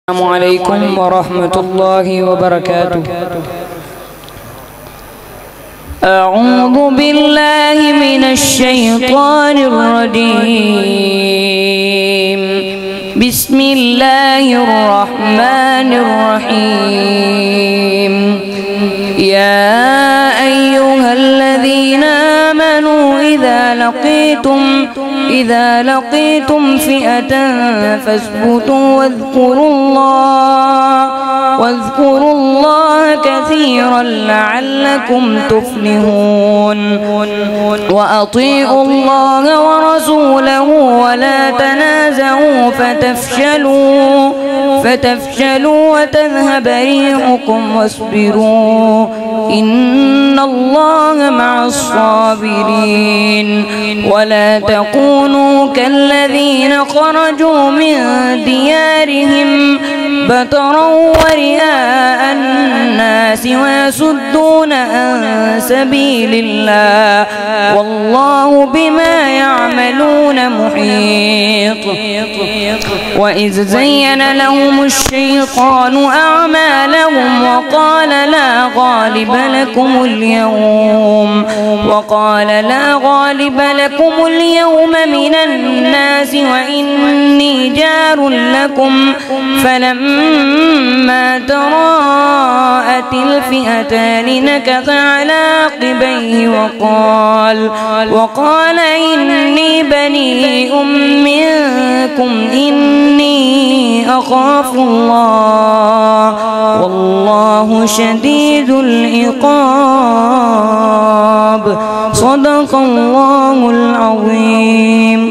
السلام عليكم ورحمة الله وبركاته. أعوذ بالله من الشيطان الرجيم. بسم الله الرحمن الرحيم. يا أيها الذين آمنوا إذا لقيتم فئة فاثبتوا واذكروا الله كثيرا لعلكم تفلحون. وأطيعوا الله ورسوله ولا تنازعوا فتفشلوا وتذهب ريحكم واصبروا إن الله مع الصابرين. ولا تكونوا كالذين خرجوا من ديارهم بطرا ورئاء الناس ويصدون عن سبيل الله والله بما يعملون محيط. وإذ زين لهم الشيطان أعمالهم وقال لا غالب لكم اليوم من الناس وإني جار لكم فلما تراءت الفئتان نكث على عقبيه وقال إني بريء منكم إني أخاف الله والله شديد العقاب. صدق الله العظيم.